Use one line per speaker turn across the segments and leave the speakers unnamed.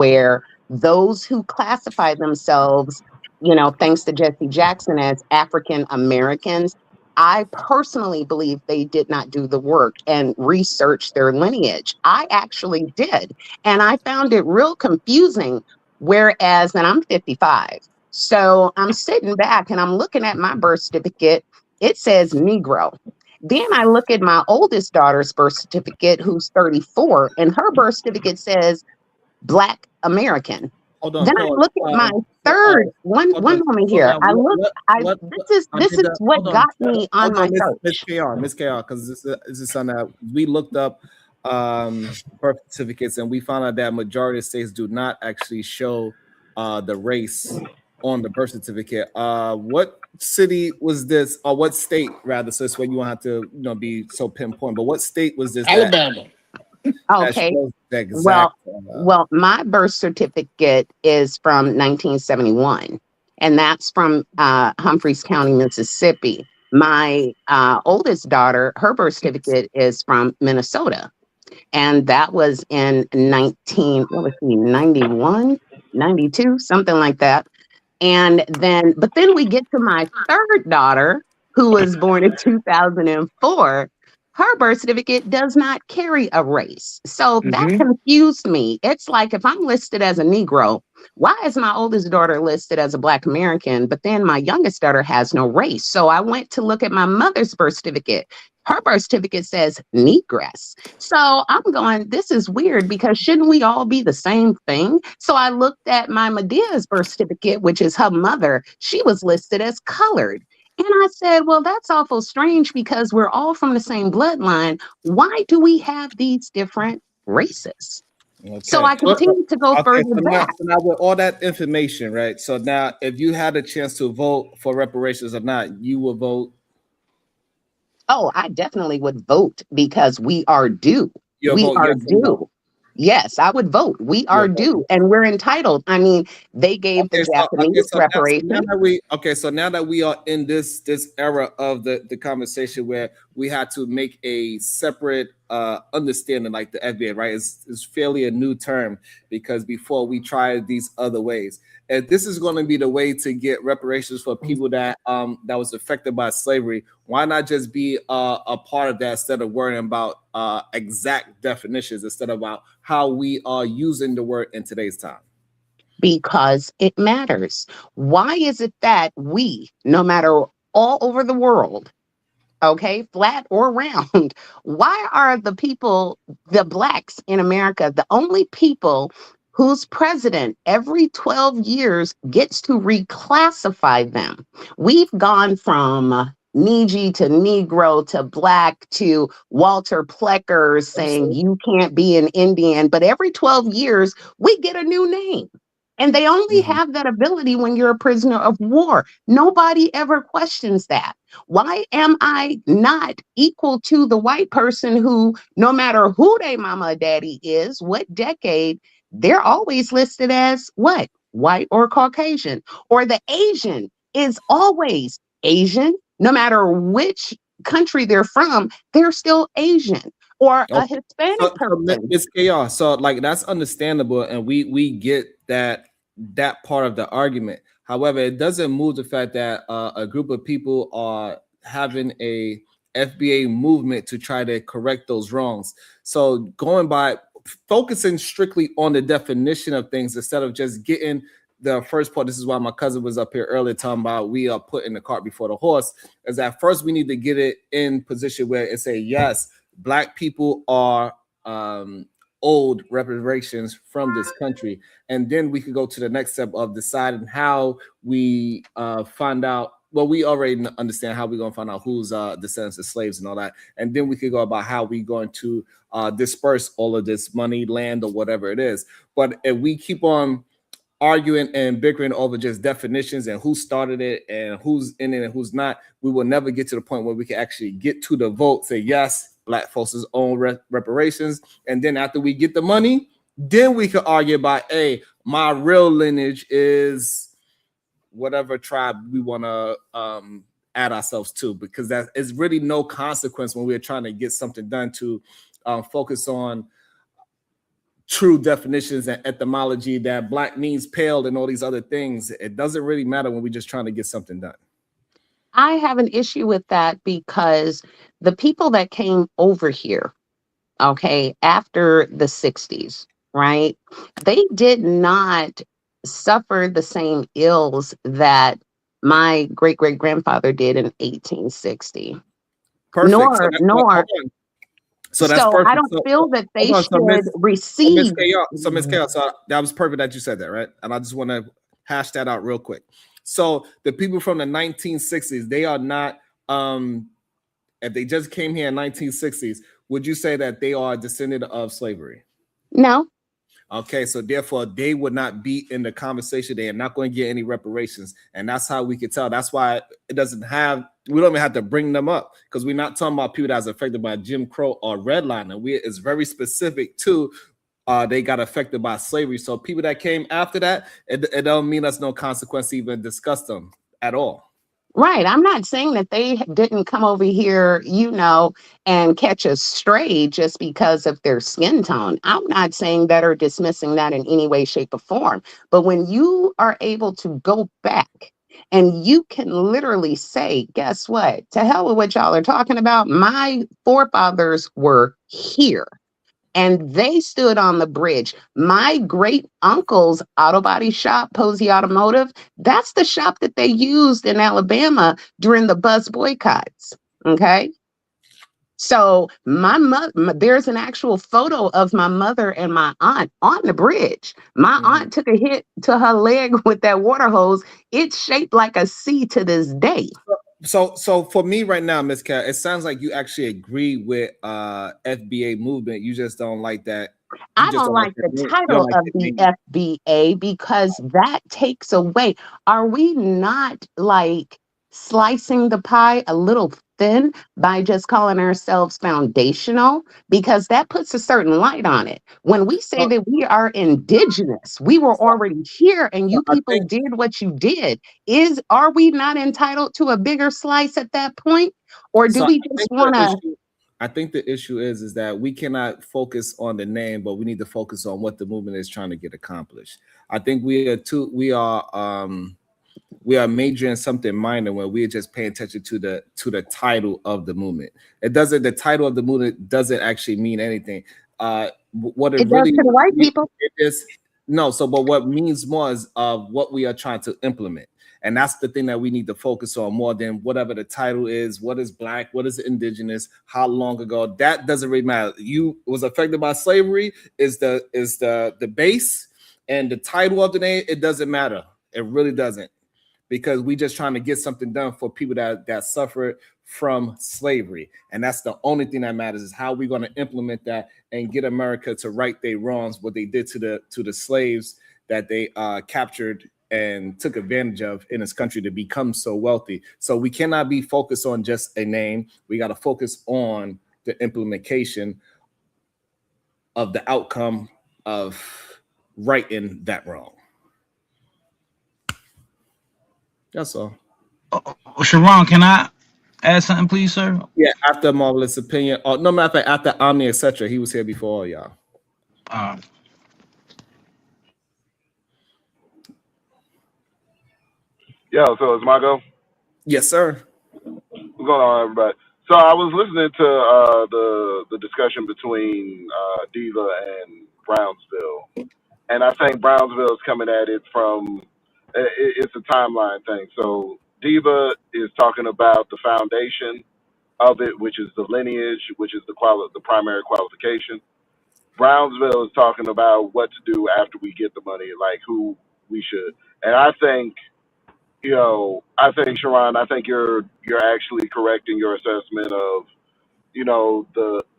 where those who classify themselves, thanks to Jesse Jackson, as African Americans, I personally believe they did not do the work and research their lineage. I actually did. And I found it real confusing. Whereas, and I'm 55. So I'm sitting back and I'm looking at my birth certificate. It says Negro. Then I look at my oldest daughter's birth certificate, who's 34, and her birth certificate says Black American.
Hold on,
Then I
pause.
look at my third one.
Hold
One
on,
moment
slow
here.
down.
I look. I
What,
this is what
hold on,
got me on
hold
my
on, Miss
search.
KR, because this is something that we looked up birth certificates, and we found out that majority of states do not actually show the race on the birth certificate. What city was this, or what state rather? So this way you won't have to be so pinpoint. But what state was this
Alabama.
that
Okay.
shows the exact?
Well, my birth certificate is from 1971, and that's from Humphreys County, Mississippi. My oldest daughter, her birth certificate is from Minnesota, and that was in 91, 92, something like that. But then we get to my third daughter, who was born in 2004. Her birth certificate does not carry a race. So that confused me. It's like, if I'm listed as a Negro, why is my oldest daughter listed as a Black American, but then my youngest daughter has no race? So I went to look at my mother's birth certificate. Her birth certificate says Negress. So I'm going, this is weird, because shouldn't we all be the same thing? So I looked at my Medea's birth certificate, which is her mother. She was listed as colored. And I said, well, that's awful strange, because we're all from the same bloodline. Why do we have these different races?
Okay.
So I continue to go further back.
So now with all that information, right? So now if you had a chance to vote for reparations or not, you will vote.
Oh, I definitely would vote, because we are due.
You'll vote yes or no?
Yes, I would vote. We are due, and we're entitled. I mean, they gave the Japanese reparations.
So now that we are in this era of the conversation where we had to make a separate understanding, like the FBA, right? It's fairly a new term, because before we tried these other ways. And this is going to be the way to get reparations for people that was affected by slavery. Why not just be a part of that, instead of worrying about exact definitions, instead of about how we are using the word in today's time?
Because it matters. Why is it that we, no matter all over the world, okay, flat or round, why are the people, the Blacks in America, the only people whose president every 12 years gets to reclassify them? We've gone from Niji to Negro to Black to Walter Plecker saying you can't be an Indian, but every 12 years we get a new name. And they only have that ability when you're a prisoner of war. Nobody ever questions that. Why am I not equal to the white person who, no matter who their mama or daddy is, what decade, they're always listed as what? White or Caucasian. Or the Asian is always Asian, no matter which country they're from, they're still Asian. Or a Hispanic person.
It's chaos. So like that's understandable, and we get that part of the argument. However, it doesn't move the fact that a group of people are having a FBA movement to try to correct those wrongs. So going by focusing strictly on the definition of things instead of just getting the first part. This is why my cousin was up here earlier talking about we are putting the cart before the horse. Is that first we need to get it in position where it say yes, Black people are owed reparations from this country, and then we could go to the next step of deciding how we find out. Well, we already understand how we're going to find out who's descendants of slaves and all that, and then we could go about how we're going to disperse all of this money, land, or whatever it is. But if we keep on arguing and bickering over just definitions and who started it and who's in it and who's not, we will never get to the point where we can actually get to the vote, say yes, Black folks' own reparations. And then after we get the money, then we can argue about, hey, my real lineage is whatever tribe we want to add ourselves to, because that is really no consequence when we're trying to get something done to focus on true definitions and etymology that black means pale and all these other things. It doesn't really matter when we're just trying to get something done.
I have an issue with that because the people that came over here, okay, after the 60s, right, they did not suffer the same ills that my great great grandfather did in 1860.
Perfect. So
Nor,
that,
nor,
hold on. So that's
so I
perfect.
don't feel that
Hold
they
on.
should
So Miss
receive.
Chaos, so that was perfect that you said that, right? And I just want to hash that out real quick. So the people from the 1960s, they are not. If they just came here in 1960s, would you say that they are a descendant of slavery?
No,
Okay, so therefore they would not be in the conversation. They are not going to get any reparations, and that's how we could tell. That's why it doesn't have. We don't even have to bring them up because we're not talking about people that's affected by Jim Crow or redlining. It's very specific to. They got affected by slavery. So people that came after that, it don't mean us no consequence to even discuss them at all.
right. I'm not saying that they didn't come over here, and catch a stray just because of their skin tone. I'm not saying that or dismissing that in any way, shape, or form. But when you are able to go back and you can literally say, guess what? To hell with what y'all are talking about. My forefathers were here and they stood on the bridge. My great uncle's auto body shop, Posey Automotive, that's the shop that they used in Alabama during the bus boycotts. Okay. So my mother, there's an actual photo of my mother and my aunt on the bridge. My aunt took a hit to her leg with that water hose. It's shaped like a C to this day.
So for me right now, Miss Cat, it sounds like you actually agree with FBA movement. You just don't like that. You
I
just
don't
don't like
like
the
the
name. You don't
title
like
of
the
the
name.
FBA because that takes away. Are we not like slicing the pie a little thin by just calling ourselves foundational? Because that puts a certain light on it. When we say
So,
that we are indigenous, we were
so,
already here and
so
you
I
people
think
did what you did. Are we not entitled to a bigger slice at that point? Or do
so.
we
I
just
think the
want to?
issue. I think the issue is that we cannot focus on the name, but we need to focus on what the movement is trying to get accomplished. I think we are majoring something minor when we're just paying attention to the title of the movement. The title of the movement doesn't actually mean anything. What it
It does
really
to the white people.
it is no. So, but what means more is what we are trying to implement, and that's the thing that we need to focus on more than whatever the title is. What is black? What is indigenous? How long ago? That doesn't really matter. You was affected by slavery. Is the base and the title of the name? It doesn't matter. It really doesn't because we just trying to get something done for people that suffered from slavery, and that's the only thing that matters is how we're going to implement that and get America to right their wrongs, what they did to the slaves that they captured and took advantage of in this country to become so wealthy. So we cannot be focused on just a name. We got to focus on the implementation of the outcome of righting that wrong. That's all.
Sharon, can I add something, please, sir?
Yeah, after Marvelous Opinion. Oh, no matter of fact, after Omni, etc. He was here before all y'all.
Uh,
Yeah, so it's my go.
Yes, sir.
What's going on, everybody? So I was listening to the discussion between Diva and Brownsville, and I think Brownsville is coming at it from it's a timeline thing. So Diva is talking about the foundation of it, which is the lineage, which is the primary qualification. Brownsville is talking about what to do after we get the money, like who we should. And I think I think Sharon, I think you're actually correct in your assessment of,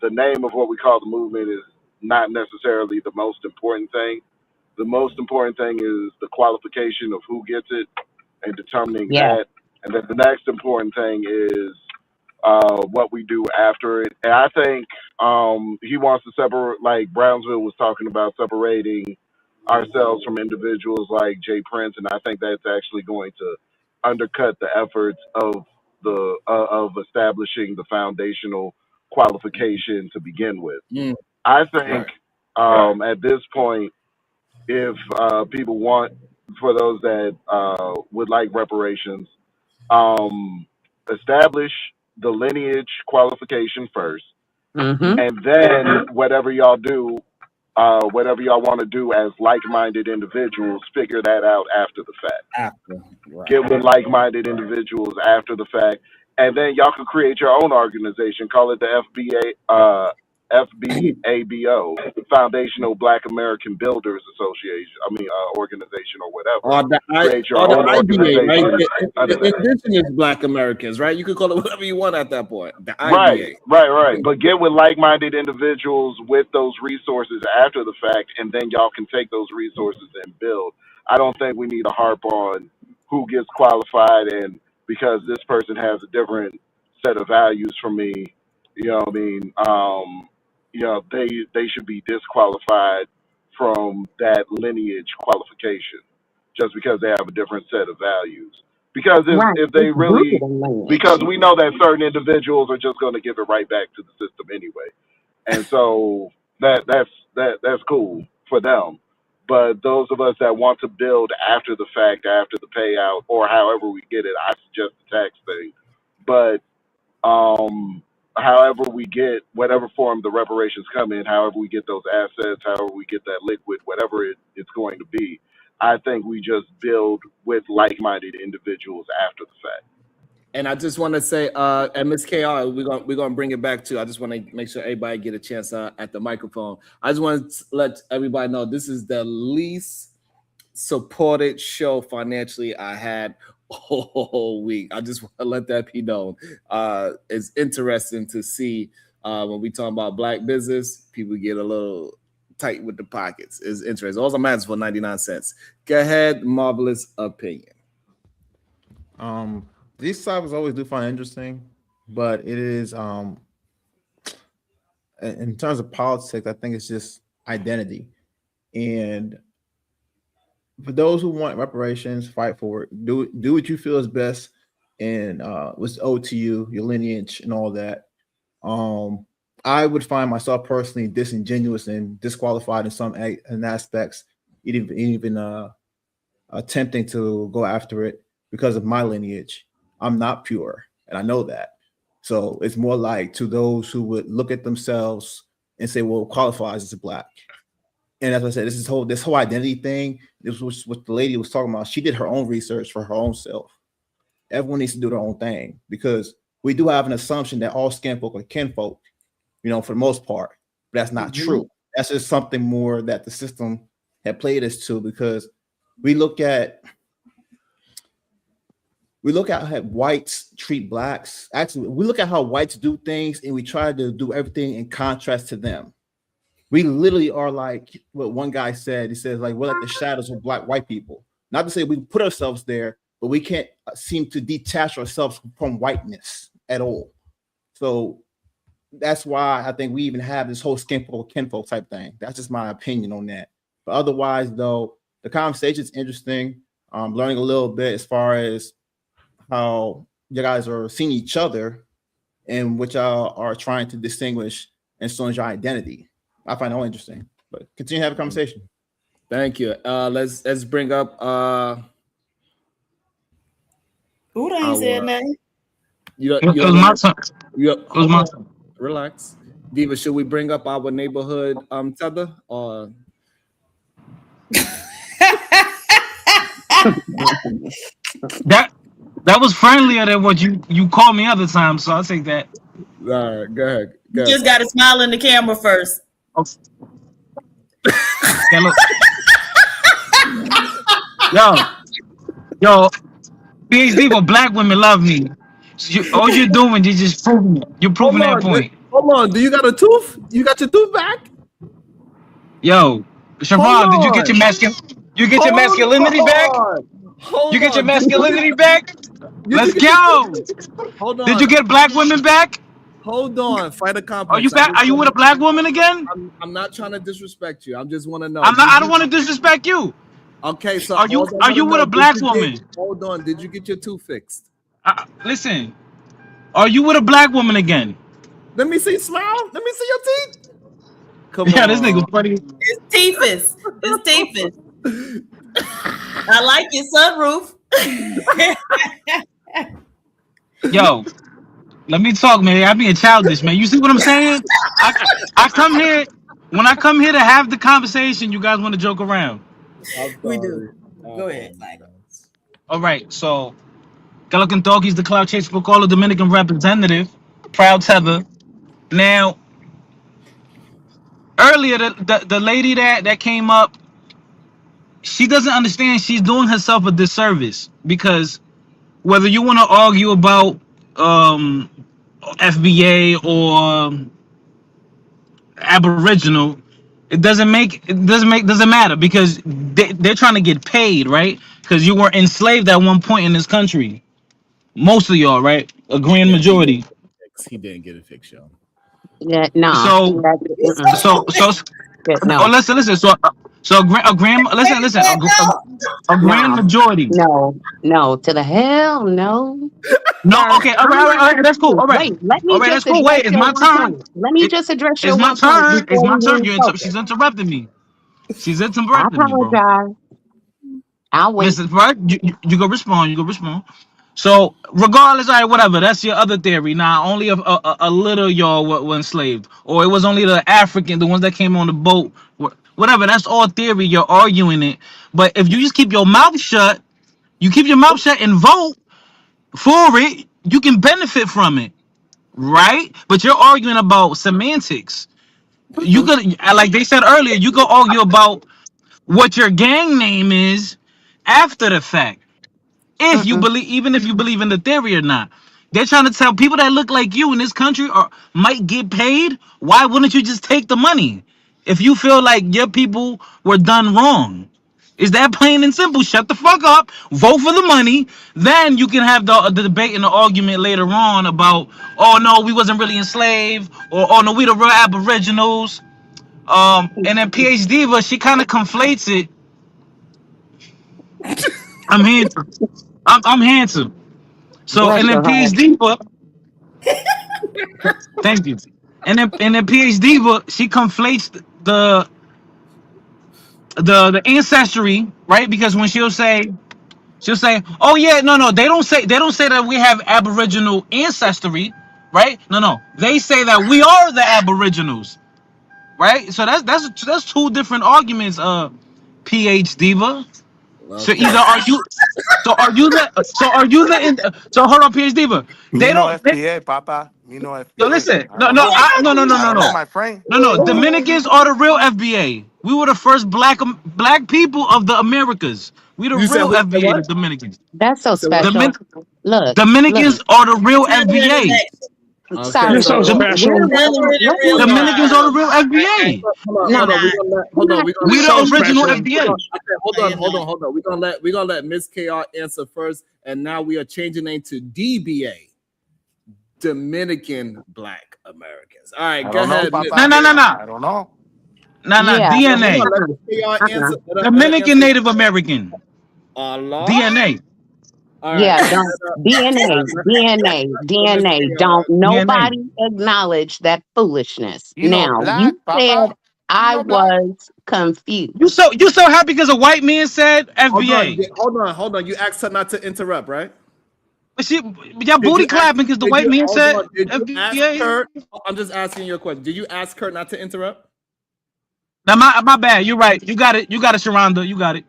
the name of what we call the movement is not necessarily the most important thing. The most important thing is the qualification of who gets it and determining
Yeah.
that. And then the next important thing is what we do after it. And I think he wants to separate, like Brownsville was talking about separating ourselves from individuals like Jay Prince, and I think that's actually going to undercut the efforts of of establishing the foundational qualification to begin with.
Mm,
I think
right.
At this point, if people want, for those that would like reparations, um, establish the lineage qualification first,
Mm-hmm.
and then whatever y'all want to do as like-minded individuals, figure that out after the fact.
After, right.
Get with like-minded individuals after the fact, and then y'all can create your own organization. Call it the FBABO, Foundational Black American Builders Association. Organization or whatever.
Or the
Create your
or the
own
IBA, right?
organization under
The
that.
Indigenous Black Americans, right? You could call it whatever you want at that point. The
Right,
IBA.
right. But get with like-minded individuals with those resources after the fact, and then y'all can take those resources and build. I don't think we need to harp on who gets qualified, and because this person has a different set of values from me, you know what I mean? They should be disqualified from that lineage qualification just because they have a different set of values. Because
Right.
if they
It's rooted
really,
in
because
lineage.
we know that certain individuals are just going to give it right back to the system anyway, and so that's cool for them. But those of us that want to build after the fact, after the payout, or however we get it, I suggest the tax thing. But however we get whatever form the reparations come in, however we get those assets, however we get that liquid, whatever it's going to be, I think we just build with like-minded individuals after the fact.
And I just want to say, and Miss KR, we're gonna bring it back to. I just want to make sure everybody get a chance at the microphone. I just want to let everybody know this is the least supported show financially I had all week. I just want to let that be known. It's interesting to see when we talk about black business, people get a little tight with the pockets. It's interesting. All I'm asking for 99 cents. Go ahead, marvelous opinion.
These topics always do find interesting, but it is in terms of politics, I think it's just identity. And for those who want reparations, fight for it. Do what you feel is best and what's owed to you, your lineage, and all that. I would find myself personally disingenuous and disqualified in some in aspects, even attempting to go after it because of my lineage. I'm not pure, and I know that. So it's more like to those who would look at themselves and say, "Well, qualifies as a black." And as I said, this whole identity thing. This was what the lady was talking about. She did her own research for her own self. Everyone needs to do their own thing because we do have an assumption that all skin folk are kinfolk, for the most part. But that's not true. That's just something more that the system had played us to because we look at how whites treat blacks. Actually, we look at how whites do things and we try to do everything in contrast to them. We literally are like what one guy said. He says, like, we're like the shadows of white people. Not to say we put ourselves there, but we can't seem to detach ourselves from whiteness at all. So that's why I think we even have this whole kinfolk type thing. That's just my opinion on that. But otherwise, though, the conversation is interesting. Learning a little bit as far as how you guys are seeing each other and what y'all are trying to distinguish and so is your identity. I find it all interesting. But continue to have a conversation.
Thank you. Let's bring up
Who ain't said nothing?
It was my turn.
It was my turn. Relax. Diva, should we bring up our neighborhood tether or
that was friendlier than what you called me other times, so I'll take that.
All right, go ahead.
You just gotta smile in the camera first.
Okay, look. Yo, PhD, but black women love me. So all you're doing is just proving it. You're proving that point.
Hold on. Do you got a tooth? You got your tooth back?
Yo, Sharon, did you get your masculinity back? You get your masculinity back? Let's go.
Hold on.
Did you get black women back?
Hold on. Fight a complex.
Are you back? Are you with a black woman again?
I'm not trying to disrespect you. I just want to know.
I don't want to disrespect you.
Okay, so
are you with a black woman?
Hold on. Did you get your tooth fixed?
Listen. Are you with a black woman again?
Let me see smile. Let me see your teeth. Come
Yeah, this nigga
on.
funny.
It's Teefus. It's Teefus. I like your sunroof.
Yo, let me talk, man. I'm being childish, man. You see what I'm saying? I come here when I come here to have the conversation. You guys want to joke around.
I'm
We do.
sorry. I
Go ahead,
apologize.
All right, so Galakan Dog, he's the Cloud Chase for Call Dominican representative, proud tether. Now, earlier, the lady that came up, she doesn't understand she's doing herself a disservice because whether you want to argue about um, FBA or Aboriginal, it doesn't matter because they're trying to get paid, right? Because you were enslaved at one point in this country. Most of y'all, right? A grand
Yeah, he didn't
majority.
get it fixed. He didn't get it fixed, y'all.
Yeah, nah.
So
That,
He's
mm-mm.
so
so
Yeah,
oh,
no,
listen. So a grand listen a grand
no,
majority.
no, no. To the hell, no.
No,
Sir,
okay,
I'm not
all right, that's cool.
confused. Wait, let
All
me
right, that's
just
cool.
address
Wait, it's
your
my
one
turn.
point. Let me
It,
just address your
it's my
one point
turn. It's
before
my
we
turn.
lose
You
focus.
she's interrupting me. She's
I
interrupting me, bro.
apologize. I'll wait.
Listen, right? You go respond. You go respond. So, regardless, all right, whatever. That's your other theory. Now, only a little y'all were enslaved, or it was only the African, the ones that came on the boat. Whatever. That's all theory. You're arguing it. But if you just keep your mouth shut, you keep your mouth shut and vote for it, you can benefit from it, right? But you're arguing about semantics. You
Mm-mm,
could, like they said earlier, you could argue about what your gang name is after the fact. If you
mm-mm.
believe, even if you believe in the theory or not, they're trying to tell people that look like you in this country are might get paid. Why wouldn't you just take the money if you feel like your people were done wrong? Is that plain and simple? Shut the fuck up, vote for the money, then you can have the debate and the argument later on about, oh no, we wasn't really enslaved, or oh no, we the real aboriginals. And then PhD, Diva, she kind of conflates it. I'm handsome. I'm handsome. So
Bless
and then
your heart.
PhD book, thank you. And then PhD book, she conflates the ancestry, right? Because when she'll say, oh yeah, no, they don't say that we have Aboriginal ancestry, right? No, they say that we are the Aboriginals, right? So that's two different arguments. PhD Diva. So either
Okay.
are you, so hold on, PhD Diva.
Me
They
no
don't.
FBA, Papa. Me no
Yo,
FBA.
listen.
I
No,
don't
no,
know. I
no,
don't know,
no.
my friend.
No. Dominicans are the real FBA. We were the first black people of the Americas. We the
You said
real
who said
FBA, the
what?
Dominicans.
That's so
You said what?
special.
Domin-
Look, look,
Dominicans are the real
Taylor in the
FBA.
next.
Okay,
You're
sir.
so
so
We're
special.
Taylor
real.
in the
Let
real
me.
Dominicans are the real
hold
FBA.
on,
You're
hold on.
not.
We're
Hold on.
not
We're gonna
We
let
the
So
original
special.
FBA.
okay,
No, you're not.
hold on. We're gonna let Miss KR answer first, and now we are changing name to DBA, Dominican Black Americans. All right,
I
go
don't know,
ahead, Miss
No,
Papa.
no, no,
KR.
no,
I don't know.
no.
Yeah.
No, hold
DNA.
on. Let
Uh-uh.
Miss KR
Uh-uh.
answer. Let her
Dominican
answer.
Native American.
Allah.
DNA.
All right.
Yeah, don't DNA, DNA,
Let Miss
DNA. Don't
KR.
DNA.
nobody acknowledge that foolishness.
You know
Now,
black,
you said
Papa. You
I
know black.
was confused.
You so happy because a white man said
Hold on.
FBA.
Hold on. You asked her not to interrupt, right?
But y'all
Did you
booty
ask?
clapping because the
Did
white
you
man
hold
said
on? Did you ask
FBA.
her? I'm just asking you a question. Did you ask her not to interrupt?
Now my bad. You're right. You got it. You got it, Sharonda. You got it.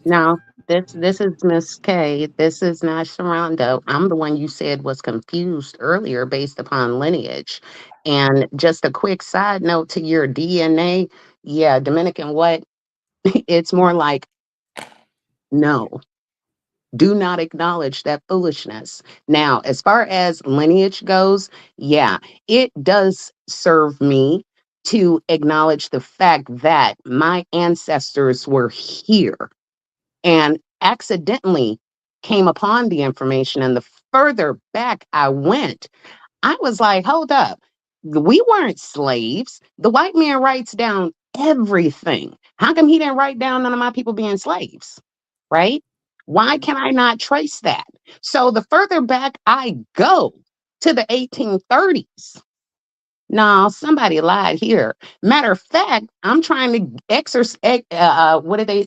Now, this is Miss K. This is not Sharonda. I'm the one you said was confused earlier based upon lineage. And just a quick side note to your DNA. Yeah, Dominican what? It's more like no. Do not acknowledge that foolishness. Now, as far as lineage goes, yeah, it does serve me to acknowledge the fact that my ancestors were here and accidentally came upon the information. And the further back I went, I was like, hold up. We weren't slaves. The white man writes down everything. How come he didn't write down none of my people being slaves? Right? Why can I not trace that? So the further back I go to the 1830s, No, somebody lied here. Matter of fact, I'm trying to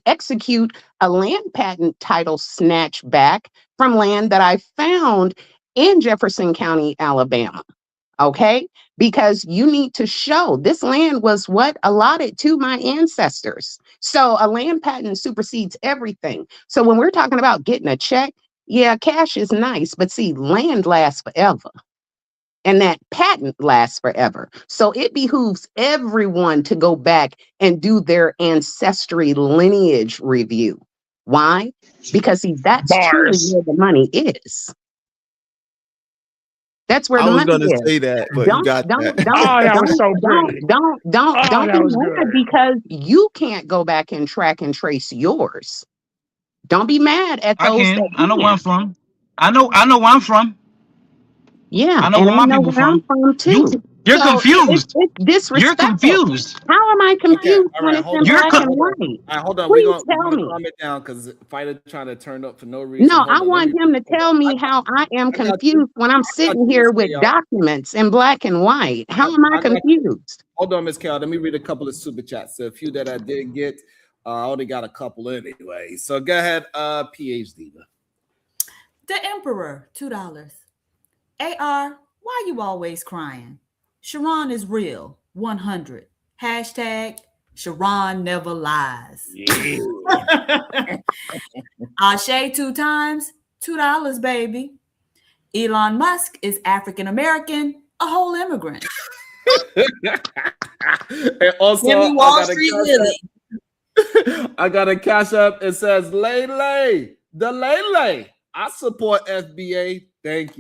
execute a land patent title snatch back from land that I found in Jefferson County, Alabama. Okay, because you need to show this land was what allotted to my ancestors. So a land patent supersedes everything. So when we're talking about getting a check, yeah, cash is nice, but see, land lasts forever. And that patent lasts forever. So it behooves everyone to go back and do their ancestry lineage review. Why? Because see, that's truly
Bars.
where the money is. That's where
I
the
was
money
gonna
is.
say that, but you
Don't,
got
don't,
that.
don't,
Oh, that was
don't,
so
don't,
pretty.
don't, don't,
Oh,
don't
that
be
was
mad
good.
because you can't go back and track and trace yours. Don't be mad at
I
those
can.
that
I know where
can.
I'm from. I know where I'm from.
Yeah,
I know
and
where
they
my
know
people
where I'm
from.
from too.
You're
So
confused.
it's
You're
disrespectful.
confused.
How am I
Okay,
confused
all
when
right,
it's
hold
in
on,
You're
black
hold on,
and
co-
hold on.
white?
All right, hold on.
Please
We're
tell
gonna
me.
calm it down because fighter trying to turn up for no reason.
No,
Hold
I
on, let
want
me.
him to
Hold
tell
on.
me how I am
I got you.
confused when I'm
I got
sitting
you, Miss
here with
KL.
documents in black and white. How am I
I got you.
confused?
Hold on, Miss KL. Let me read a couple of super chats. So a few that I did get. I only got a couple anyway. So go ahead, PhD.
The Emperor, $2. AR, why you always crying? Sharon is real, 100. Hashtag Sharon never lies.
Yeah.
Ashe 2 times, $2, baby. Elon Musk is African American, a whole immigrant.
And also,
Jimmy Wall Street Willie.
I got a cash up. It says Lele, the Lele. I support FBA. Thank you.